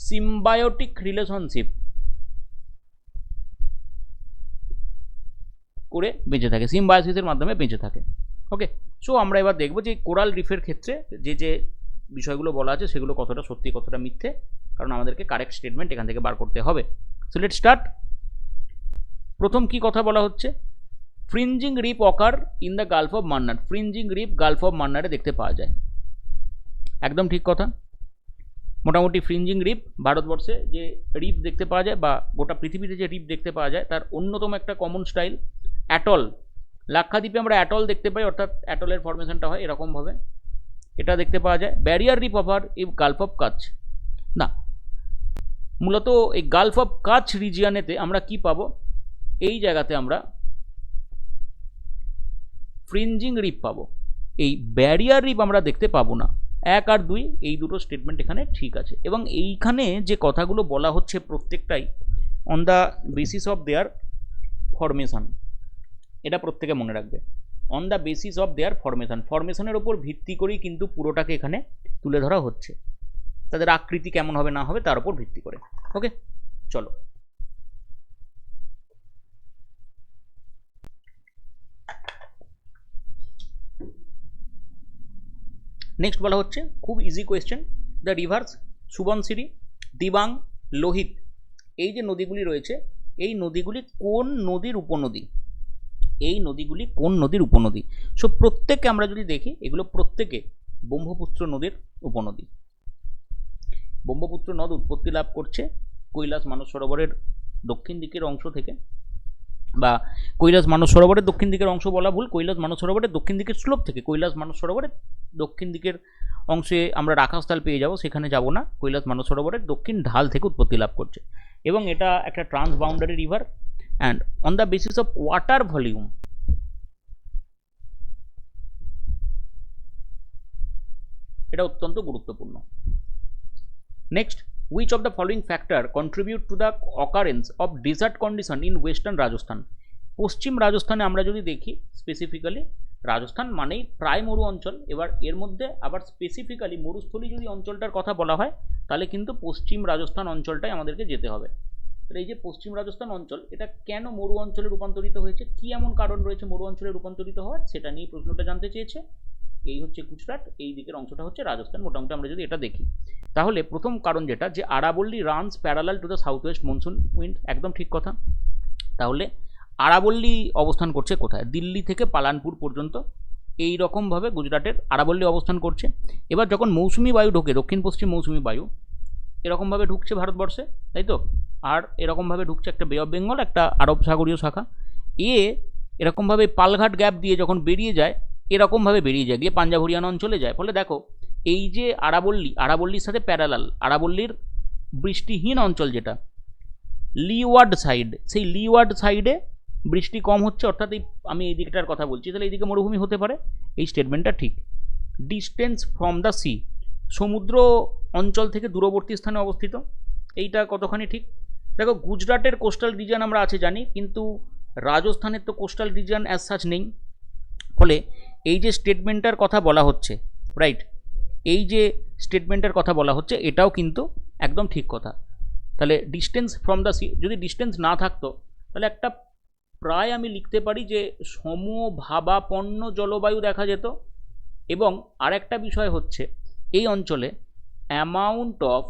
সিম্বায়োটিক রিলেশনশিপ করে বেঁচে থাকে, সিম্বায়োসিসের মাধ্যমে বেঁচে থাকে। ওকে, সো আমরা এবার দেখব যে কোরাল রিফের ক্ষেত্রে যে যে বিষয়গুলো বলা আছে সেগুলো কতটা সত্যি কতটা মিথ্যে, কারণ আমাদেরকে কারেক্ট স্টেটমেন্ট এখান থেকে বার করতে হবে। So let's start. প্রথম কি কথা বলা হচ্ছে, fringing reef occur in the Gulf of Mannar. Fringing reef Gulf of মান্নারে দেখতে পাওয়া যায়, একদম ঠিক কথা। মোটামুটি ফ্রিঞ্জিং রিপ ভারতবর্ষে যে রিপ দেখতে পাওয়া যায় বা গোটা পৃথিবীতে যে রিপ দেখতে পাওয়া যায় তার অন্যতম একটা কমন স্টাইল অ্যাটল। লাক্ষাদ্বীপে আমরা অ্যাটল দেখতে পাই, অর্থাৎ অ্যাটলের ফরমেশনটা হয় এরকমভাবে, এটা দেখতে পাওয়া যায়। ব্যারিয়ার রিপ ওভার এই গালফ অফ কাচ না, মূলত এই গালফ অফ কাচ রিজিয়নেতে আমরা কি পাবো, এই জায়গাতে আমরা ফ্রিঞ্জিং রিপ পাবো, এই ব্যারিয়ার রিপ আমরা দেখতে পাবো না। 1 আর 2 এই দুটো স্টেটমেন্ট এখানে ঠিক আছে। এবং এইখানে যে কথাগুলো বলা হচ্ছে প্রত্যেকটাই on the basis of their formation, এটা প্রত্যেকে মনে রাখবে। On the basis of their formation, ফরমেশনের ওপর ভিত্তি করেই কিন্তু পুরোটাকে এখানে তুলে ধরা হচ্ছে, তাদের আকৃতি কেমন হবে না হবে তার উপর ভিত্তি করে। ওকে, চলো নেক্সট বলা হচ্ছে খুব easy question, the rivers Subansiri, Dibang, Lohit, এই যে নদীগুলি রয়েছে এই নদীগুলি কোন নদীর উপনদী, এই নদীগুলি কোন নদীর উপনদী। সো প্রত্যেককে আমরা যদি দেখি এগুলো প্রত্যেকে ব্রহ্মপুত্র নদীর উপনদী। ব্রহ্মপুত্র নদ উৎপত্তি লাভ করছে কৈলাস মানস সরোবরের দক্ষিণ দিকের অংশ থেকে, বা কৈলাস মানস সরোবরের দক্ষিণ দিকের অংশ বলা ভুল, কৈলাস মানস সরোবরের দক্ষিণ দিকের স্লোপ থেকে, কৈলাস মানস সরোবরের দক্ষিণ দিকের অংশে আমরা রাখাস্থল পেয়ে যাব, সেখানে যাব না, কৈলাস মানস সরোবরের দক্ষিণ ঢাল থেকে উৎপত্তি লাভ করছে। এবং এটা একটা transboundary river and on the basis of water volume, এটা অত্যন্ত গুরুত্বপূর্ণ। Next, which of the following factor contribute to the occurrence of desert condition in western Rajasthan? পশ্চিম রাজস্থানে আমরা যদি দেখি, স্পেসিফিক্যালি রাজস্থান মানেই প্রায় মরু অঞ্চল, এবার এর মধ্যে আবার স্পেসিফিক্যালি মরুস্থলী যদি অঞ্চলটার কথা বলা হয় তাহলে কিন্তু পশ্চিম রাজস্থান অঞ্চলটাই আমাদেরকে যেতে হবে। তাহলে এই যে পশ্চিম রাজস্থান অঞ্চল, এটা কেন মরু অঞ্চলে রূপান্তরিত হয়েছে, কি এমন কারণ রয়েছে মরু অঞ্চলে রূপান্তরিত হওয়ার, সেটা নিয়ে প্রশ্নটা জানতে চেয়েছে। এই হচ্ছে গুজরাট, এই দিকের অংশটা হচ্ছে রাজস্থান। মোটামুটি আমরা যদি এটা দেখি তাহলে প্রথম কারণ যেটা, যে আরাবল্লী runs parallel to the south west monsoon wind, একদম ঠিক কথা। তাহলে আরাবল্লী অবস্থান করছে কোথায়, দিল্লি থেকে পালানপুর পর্যন্ত এই রকমভাবে গুজরাটের আরাবল্লী অবস্থান করছে। এবার যখন মৌসুমি বায়ু ঢোকে, দক্ষিণ পশ্চিম মৌসুমি বায়ু এরকমভাবে ঢুকছে ভারতবর্ষে, তাই তো, আর এরকমভাবে ঢুকছে একটা বে অফ বেঙ্গল, একটা আরব সাগরীয় শাখা, এরকমভাবে পালঘাট গ্যাপ দিয়ে যখন বেরিয়ে যায়, এরকমভাবে বেরিয়ে যায় গিয়ে পাঞ্জাব হরিয়ানা অঞ্চলে যায়। ফলে দেখো এই যে আরাবল্লীর সাথে প্যারালাল, আরাবল্লীর বৃষ্টিহীন অঞ্চল যেটা লিওয়ার্ড সাইড, সেই লিওয়ার্ড সাইডে বৃষ্টি কম হচ্ছে, অর্থাৎ এই আমি এই দিকটার কথা বলছি, তাহলে এইদিকে মরুভূমি হতে পারে, এই স্টেটমেন্টটা ঠিক। ডিস্টেন্স ফ্রম দ্য সি, সমুদ্র অঞ্চল থেকে দূরবর্তী স্থানে অবস্থিত, এইটা কতখানি ঠিক। দেখো গুজরাটের কোস্টাল রিজিয়ন আমরা আছে জানি, কিন্তু রাজস্থানের তো কোস্টাল রিজিয়ন অ্যাজ সাচ নেই। ফলে এই যে স্টেটমেন্টটার কথা বলা হচ্ছে, রাইট, এই যে স্টেটমেন্টের কথা বলা হচ্ছে এটাও কিন্তু একদম ঠিক কথা। তাহলে ডিস্টেন্স ফ্রম দ্য সি, যদি ডিস্টেন্স না থাকতো তাহলে একটা প্রায় আমি লিখতে পারি যে সমভাবাপন্ন জলবায়ু দেখা যেত। এবং আরেকটা বিষয় হচ্ছে এই অঞ্চলে অ্যামাউন্ট অফ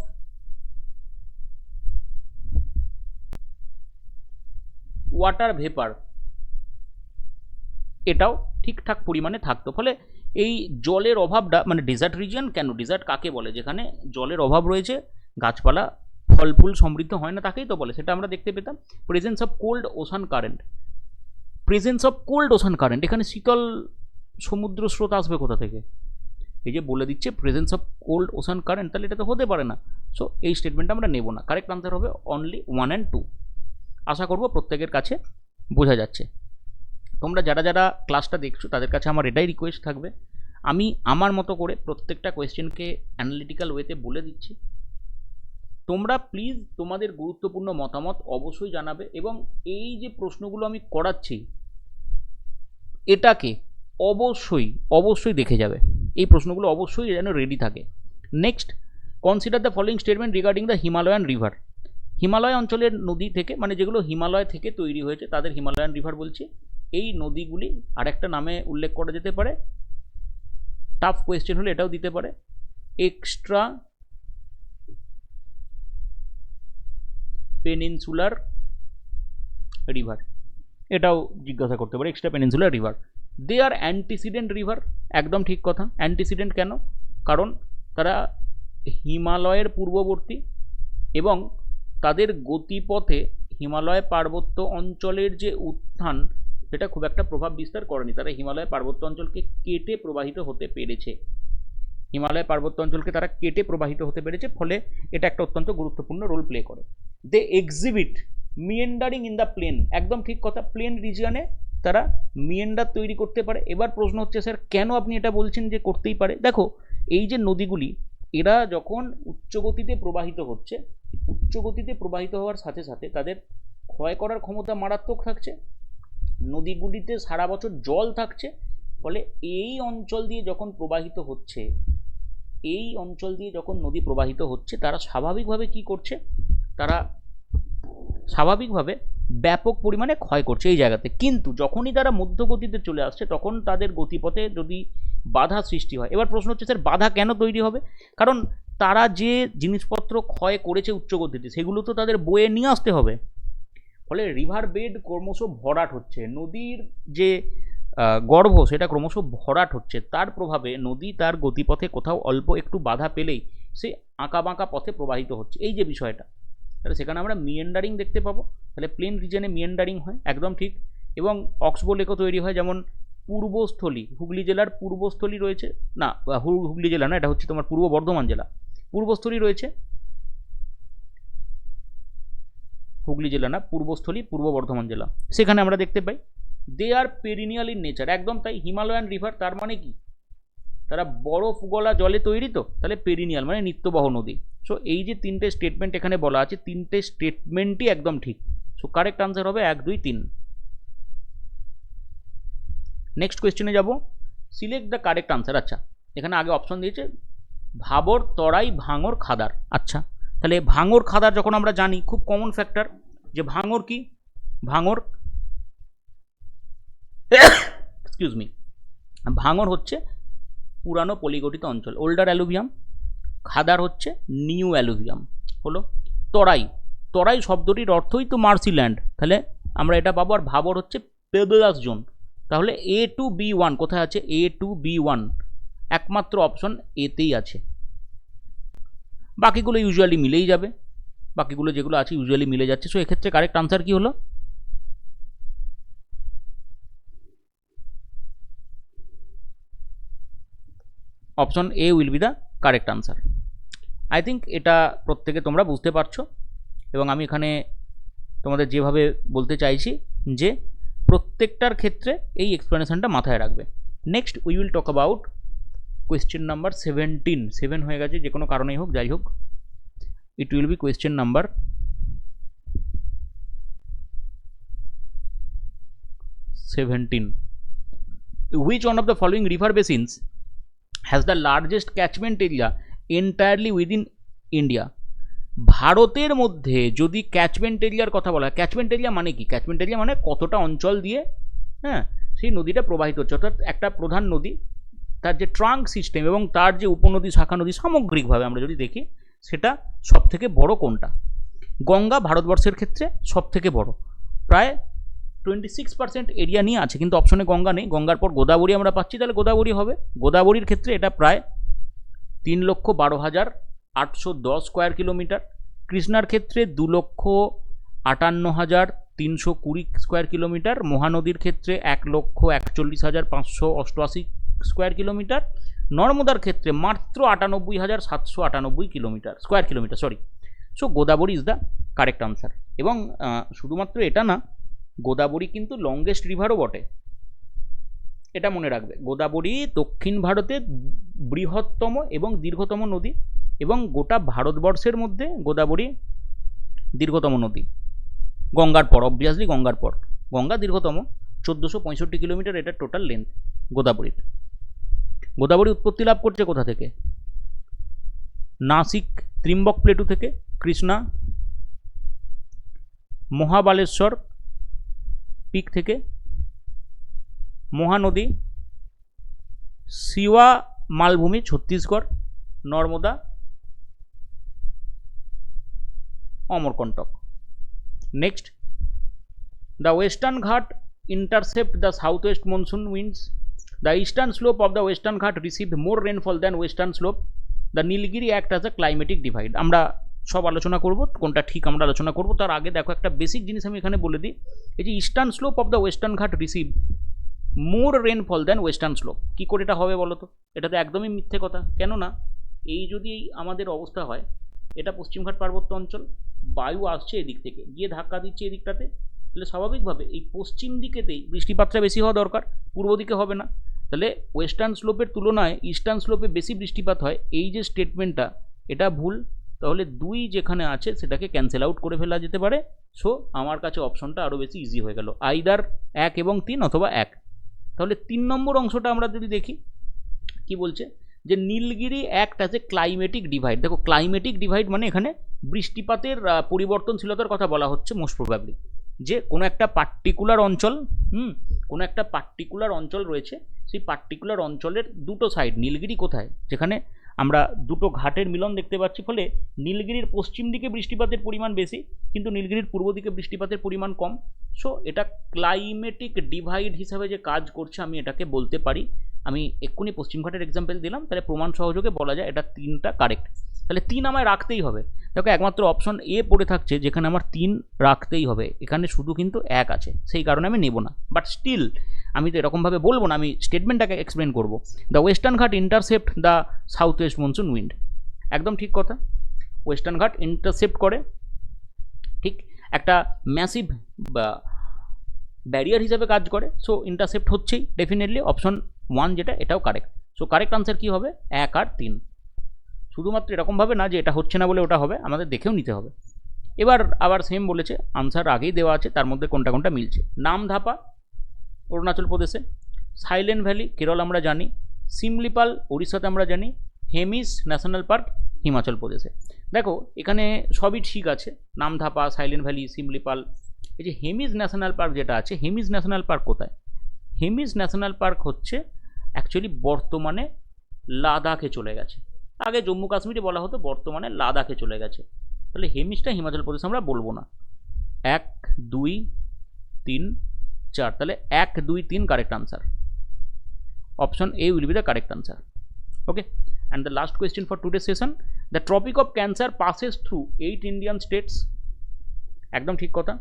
ওয়াটার ভেপার এটাও ঠিকঠাক পরিমাণে থাকতো। ফলে এই জলের অভাবটা, মানে ডেজার্ট রিজিয়ন কেন, ডেজার্ট কাকে বলে, যেখানে জলের অভাব রয়েছে, গাছপালা ফল ফুল সমৃদ্ধ হয় না, তাকেই তো বলে, সেটা আমরা দেখতে পেতাম। Presence of cold ocean current, presence of cold ocean current, এখানে শীতল সমুদ্র স্রোত আসবে কোথা থেকে, এই যে বলে দিচ্ছে presence of cold ocean current, তাহলে এটা তো হতে পারে না। সো এই স্টেটমেন্টটা আমরা নেব না, কারেক্ট আনসার হবে অনলি 1 and 2। আশা করব প্রত্যেকের কাছে বোঝা যাচ্ছে। তোমরা যারা যারা ক্লাসটা দেখছো তাদের কাছে আমার এটাই রিকোয়েস্ট থাকবে, আমি আমার মতো করে প্রত্যেকটা কোয়েশ্চেনকে অ্যানালিটিক্যাল ওয়েতে বলে দিচ্ছি। তোমরা প্লিজ তোমাদের গুরুত্বপূর্ণ মতামত অবশ্যই জানাবে, এবং এই যে প্রশ্নগুলো আমি করাচ্ছি এটাকে অবশ্যই অবশ্যই দেখে যাবে, এই প্রশ্নগুলো অবশ্যই যেন রেডি থাকে। Next, consider the following statement regarding the Himalayan river. Himalaya অঞ্চলের নদী থেকে, মানে যেগুলো হিমালয় থেকে তৈরি হয়েছে তাদের হিমালয়ান রিভার বলছি। এই নদীগুলি আরেকটা নামে উল্লেখ করা যেতে পারে, টাফ কোয়েশ্চেন হলে এটাও দিতে পারে, এক্সট্রা পেনিনসুলার রিভার, এটাও জিজ্ঞাসা করতে পারে, এক্সট্রা পেনিনসুলার রিভার। দে আর অ্যান্টিসিডেন্ট রিভার, একদম ঠিক কথা। অ্যান্টিসিডেন্ট কেন? কারণ তারা হিমালয়ের পূর্ববর্তী এবং তাদের গতিপথে হিমালয় পার্বত্য অঞ্চলের যে উত্থান সেটা খুব একটা প্রভাব বিস্তার করেনি, তারা হিমালয় পার্বত্য অঞ্চলকে কেটে প্রবাহিত হতে পেরেছে, হিমালয় পার্বত্য অঞ্চলকে তারা কেটে প্রবাহিত হতে পেরেছে, ফলে এটা একটা অত্যন্ত গুরুত্বপূর্ণ রোল প্লে করে। দে এক্সিবিট মিয়েন্ডারিং ইন দ্য প্লেন, একদম ঠিক কথা, প্লেন রিজিয়নে তারা মিয়েন্ডার তৈরি করতে পারে। এবার প্রশ্ন হচ্ছে স্যার কেন আপনি এটা বলছেন যে করতেই পারে? দেখো, এই যে নদীগুলি এরা যখন উচ্চগতিতে প্রবাহিত হচ্ছে, উচ্চগতিতে প্রবাহিত হওয়ার সাথে সাথে তাদের ক্ষয় করার ক্ষমতা মারাত্মক থাকছে, নদীগুলিতে সারা বছর জল থাকছে, ফলে এই অঞ্চল দিয়ে যখন প্রবাহিত হচ্ছে, এই অঞ্চল দিয়ে যখন নদী প্রবাহিত হচ্ছে তারা স্বাভাবিকভাবে কি করছে, তারা স্বাভাবিকভাবে ব্যাপক পরিমাণে ক্ষয় করছে এই জায়গাতে। কিন্তু যখনই তারা মধ্যগতিতে চলে আসছে তখন তাদের গতিপথে যদি বাধা সৃষ্টি হয়, এবার প্রশ্ন হচ্ছে স্যার বাধা কেন তৈরি হবে? কারণ তারা যে জিনিসপত্র ক্ষয় করেছে উচ্চগতিতে সেগুলো তো তাদের বয়ে নিয়ে আসতে হবে, ফলে রিভার বেড ক্রমশ ভরাট হচ্ছে, নদীর যে গর্ভ সেটা ক্রমশ ভরাট হচ্ছে, তার প্রভাবে নদী তার গতিপথে কোথাও অল্প একটু বাধা পেলেই সে আঁকা বাঁকা পথে প্রবাহিত হচ্ছে, এই যে বিষয়টা, তাহলে সেখানে আমরা মিয়েন্ডারিং দেখতে পাবো। তাহলে প্লেন রিজনে মিয়েন্ডারিং হয়, একদম ঠিক। এবং অক্সবো লেকও তৈরি হয়, যেমন পূর্বস্থলী, হুগলি জেলার পূর্বস্থলী রয়েছে, না হুগলি জেলা না, এটা হচ্ছে তোমার পূর্ব বর্ধমান জেলা, পূর্বস্থলী রয়েছে, হুগলি জেলা না, পূর্বস্থলী পূর্ব বর্ধমান জেলা, সেখানে আমরা দেখতে পাই। দে আর পেরিনিয়াল ইন নেচার, একদম তাই। হিমালয়ান রিভার তার মানে কি, তারা বরফ গলা জলে তৈরি, তো তাহলে পেরিনিয়াল মানে নিত্যবহ নদী। সো এই যে তিনটে স্টেটমেন্ট এখানে বলা আছে, তিনটে স্টেটমেন্টই একদম ঠিক। সো কারেক্ট আনসার হবে 1, 2, 3। নেক্সট কোয়েশ্চেনে যাব, সিলেক্ট দ্য কারেক্ট আনসার। আচ্ছা, এখানে আগে অপশন দিয়েছে ভাবর, তরাই, ভাঙর, খাদার। আচ্ছা, তাহলে ভাঙর খাদার যখন আমরা জানি, খুব কমন ফ্যাক্টর যে ভাঙর কি, ভাঙর এক্সকিউজ মি, ভাঙর হচ্ছে পুরানো পলিগঠিত অঞ্চল, ওল্ডার অ্যালুভিয়াম। খাদার হচ্ছে নিউ অ্যালুভিয়াম হলো। তরাই, তরাই শব্দটির অর্থই তো মার্সিল্যান্ড, তাহলে আমরা এটা পাবো। আর ভাবর হচ্ছে পেবেলাস জোন, তাহলে A2B1 কোথায় আছে? A2B1 একমাত্র অপশন এতেই আছে, বাকিগুলো ইউজুয়ালি মিলেই যাবে, বাকিগুলো যেগুলো আছে ইউজুয়ালি মিলে যাচ্ছে। সো এক্ষেত্রে কারেক্ট আনসার কি হলো? Option A will be the correct answer. I think এটা প্রত্যেকে তোমরা বুঝতে পারছো, এবং আমি এখানে তোমাদের যেভাবে বলতে চাইছি যে প্রত্যেকটার ক্ষেত্রে এই এক্সপ্লেনেশনটা মাথায় রাখবে। Next we will talk about question number 17, 7 হয়ে গেছে যে কোনো কারণেই হোক, যাই হোক, it will be question number 17. Which one of the following river basins has the largest catchment area entirely within India? ভারতের মধ্যে যদি ক্যাচমেন্ট এরিয়ার কথা বলা হয়, ক্যাচমেন্ট এরিয়া মানে কি? ক্যাচমেন্ট এরিয়া মানে কতটা অঞ্চল দিয়ে সেই নদীটা প্রবাহিত হচ্ছে, অর্থাৎ একটা প্রধান নদী তার যে ট্রাঙ্ক সিস্টেম এবং তার যে উপনদী শাখা নদী সামগ্রিকভাবে আমরা যদি দেখি সেটা সব থেকে বড় কোনটা? গঙ্গা ভারতবর্ষের ক্ষেত্রে সব থেকে বড়, প্রায় 26% এরিয়া নিয়ে আছে, কিন্তু অপশনে গঙ্গা নেই। গঙ্গার পর গোদাবরী আমরা পাচ্ছি, তাহলে গোদাবরী হবে। গোদাবরীর ক্ষেত্রে এটা প্রায় 3,12,810 স্কোয়ার কিলোমিটার। কৃষ্ণার ক্ষেত্রে 2,58,320 স্কোয়ার কিলোমিটার। মহানদীর ক্ষেত্রে 1,41,588 স্কোয়ার কিলোমিটার। নর্মদার ক্ষেত্রে মাত্র 98,798 kilometre square kilometre, sorry. So Godavari is the correct answer. এবং শুধুমাত্র এটা না, গোদাবরী কিন্তু লংগেস্ট রিভারও বটে, এটা মনে রাখবে। গোদাবরী দক্ষিণ ভারতের বৃহত্তম এবং দীর্ঘতম নদী, এবং গোটা ভারতবর্ষের মধ্যে গোদাবরী দীর্ঘতম নদী, গঙ্গার পর, অবভিয়াসলি গঙ্গার পর। গঙ্গা দীর্ঘতম, 1465 কিলোমিটার এটা টোটাল লেন্থ গোদাবরীর। গোদাবরী উৎপত্তি লাভ করছে কোথা থেকে? নাসিক ত্রিম্বক প্লেটু থেকে, কৃষ্ণা মহাবালেশ্বর পিক থেকে, মহানদী সিওয়া মালভূমি Chhattisgarh, Narmada Amarkantak. Next, the western ঘাট intercept the southwest monsoon winds. The eastern slope of the western ghat received more rainfall than western slope. The Nilgiri act as a climatic divide. আমরা সব আলোচনা করব, কোনটা ঠিক আমরা আলোচনা করব। তার আগে দেখো একটা বেসিক জিনিস আমি এখানে বলে দিই, এই যে eastern slope of the western ঘাট রিসিভ মোর রেনফল দেন ওয়েস্টার্ন স্লোপ, কী করে এটা হবে বলো তো? এটা তো একদমই মিথ্যে কথা। কেননা এই যদি আমাদের অবস্থা হয়, এটা পশ্চিমঘাট পার্বত্য অঞ্চল, বায়ু আসছে এদিক থেকে গিয়ে ধাক্কা দিচ্ছে এদিকটাতে, তাহলে স্বাভাবিকভাবে এই পশ্চিম দিকেতেই বৃষ্টিপাতটা বেশি হওয়া দরকার, পূর্ব দিকে হবে না। তাহলে ওয়েস্টার্ন স্লোপের তুলনায় ইস্টার্ন স্লোপে বেশি বৃষ্টিপাত হয়, এই যে স্টেটমেন্টটা এটা ভুল। তাহলে 2 যেখানে আছে সেটাকে ক্যান্সেল আউট করে ফেলা যেতে পারে। সো আমার কাছে অপশনটা আরও বেশি ইজি হয়ে গেল, আইদার 1 এবং 3 অথবা 1। তাহলে 3 নম্বর অংশটা আমরা যদি দেখি কি বলছে, যে Nilgiri act as a climatic divide. দেখো ক্লাইমেটিক ডিভাইড মানে এখানে বৃষ্টিপাতের পরিবর্তনশীলতার কথা বলা হচ্ছে মোস্ট প্রবাবলি, যে কোনো একটা পার্টিকুলার অঞ্চল, কোনো একটা পার্টিকুলার অঞ্চল রয়েছে, সেই পার্টিকুলার অঞ্চলের দুটো সাইড, নীলগিরি কোথায়, যেখানে আমরা দুটো ঘাটের মিলন দেখতে পাচ্ছি, ফলে নীলগিরির পশ্চিম দিকে বৃষ্টিপাতের পরিমাণ বেশি, কিন্তু নীলগিরির পূর্ব দিকে বৃষ্টিপাতের পরিমাণ কম। সো এটা ক্লাইমেটিক ডিভাইড হিসাবে যে কাজ করছে আমি এটাকে বলতে পারি। আমি এক্ষুনি পশ্চিমঘাটের এক্সাম্পল দিলাম, তাহলে প্রমাণ সহযোগে বলা যায় এটা 3টা কারেক্ট। তাহলে 3 আমায় রাখতেই হবে। দেখো একমাত্র অপশন এ পড়ে থাকছে যেখানে আমার 3 রাখতেই হবে, এখানে শুধু কিন্তু 1 আছে, সেই কারণে আমি নেব না। বাট স্টিল আমি তো এরকমভাবে বলবো না, আমি স্টেটমেন্টটাকে এক্সপ্লেন করবো। দ্য ওয়েস্টার্ন ঘাট intercept the south west monsoon wind, একদম ঠিক কথা। ওয়েস্টার্ন ঘাট ইন্টারসেপ্ট করে, ঠিক একটা ম্যাসিভ ব্যারিয়ার হিসাবে কাজ করে। সো ইন্টারসেপ্ট হচ্ছেই ডেফিনেটলি, অপশন 1 যেটা এটাও কারেক্ট। সো কারেক্ট আনসার কী হবে? 1 আর 3। শুধুমাত্র এরকমভাবে না যে এটা হচ্ছে না বলে ওটা হবে, আমাদের দেখেও নিতে হবে। এবার আবার সেম বলেছে, আনসার আগেই দেওয়া আছে, তার মধ্যে কোনটা কোনটা মিলছে। নামধাপা অরুণাচল প্রদেশে, সাইলেন্ট ভ্যালি কেরল আমরা জানি, সিমলিপাল উড়িষ্যাতে আমরা জানি, হেমিস ন্যাশনাল পার্ক হিমাচল প্রদেশে। দেখো এখানে সবই ঠিক আছে, নামধাপা, সাইলেন্ট ভ্যালি, সিমলিপাল। এই যে হেমিস ন্যাশনাল পার্ক যেটা আছে, হেমিস ন্যাশনাল পার্ক কোথায়? হেমিস ন্যাশনাল পার্ক হচ্ছে অ্যাকচুয়ালি বর্তমানে লাদাখে চলে গেছে, আগে জম্মু কাশ্মীরে বলা হতো, বর্তমানে লাদাখে চলে গেছে। তাহলে হেমিসটা হিমাচল প্রদেশ আমরা বলবো না। 1 2 3 4, তাহলে 1 2 3 correct answer. Option A will be the correct answer. Okay, and the last question for today session, the tropic of cancer passes through 8 Indian states. একদম ঠিক কথা,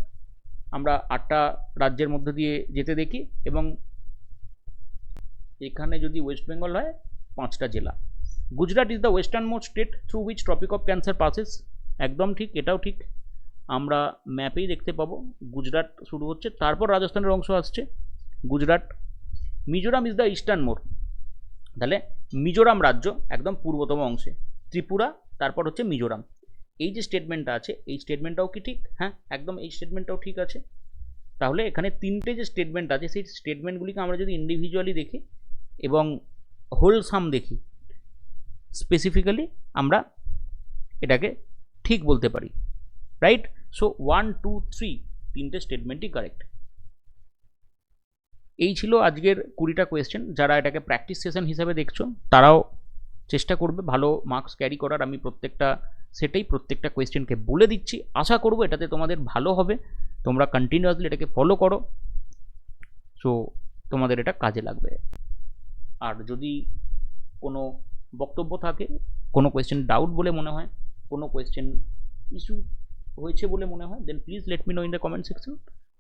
আমরা 8টা রাজ্যের মধ্যে দিয়ে যেতে দেখি, এবং এখানে যদি ওয়েস্ট বেঙ্গল হয় 5টা জেলা। Gujarat is the western most state through which tropic of cancer passes. একদম ঠিক, এটাও ঠিক, আমরা ম্যাপেই দেখতে পাবো গুজরাট শুরু হচ্ছে, তারপর রাজস্থানের অংশ আসছে, Gujarat. Mizoram is the eastern more, তাহলে মিজোরাম রাজ্য একদম পূর্বতম অংশে, ত্রিপুরা, তারপর হচ্ছে মিজোরাম। এই যে স্টেটমেন্টটা আছে, এই স্টেটমেন্টটাও কি ঠিক? হ্যাঁ একদম, এই স্টেটমেন্টটাও ঠিক আছে। তাহলে এখানে 3টে যে স্টেটমেন্ট আছে, সেই স্টেটমেন্টগুলিকে আমরা যদি ইন্ডিভিজুয়ালি দেখি এবং হোলসাম দেখি, স্পেসিফিক্যালি আমরা এটাকে ঠিক বলতে পারি, রাইট? সো 1 2 3 3টে স্টেটমেন্টই কারেক্ট। এই ছিল আজকের 20টা কোয়েশ্চেন। যারা এটাকে প্র্যাকটিস সেশন হিসাবে দেখছো তারাও চেষ্টা করবে ভালো মার্কস ক্যারি করার। আমি প্রত্যেকটা সেটাই, প্রত্যেকটা কোয়েশ্চেনকে বলে দিচ্ছি, আশা করব এটাতে তোমাদের ভালো হবে। তোমরা কন্টিনিউয়াসলি এটাকে ফলো করো, সো তোমাদের এটা কাজে লাগবে। আর যদি কোনো বক্তব্য থাকে, কোনো কোয়েশ্চেন ডাউট বলে মনে হয়, কোনো কোয়েশ্চেন ইস্যু হয়েছে বলে মনে হয়, then please let me know in the comment section,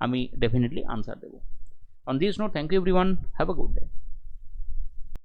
আমি ডেফিনেটলি আনসার দেবো। On this note, thank you everyone, have a good day.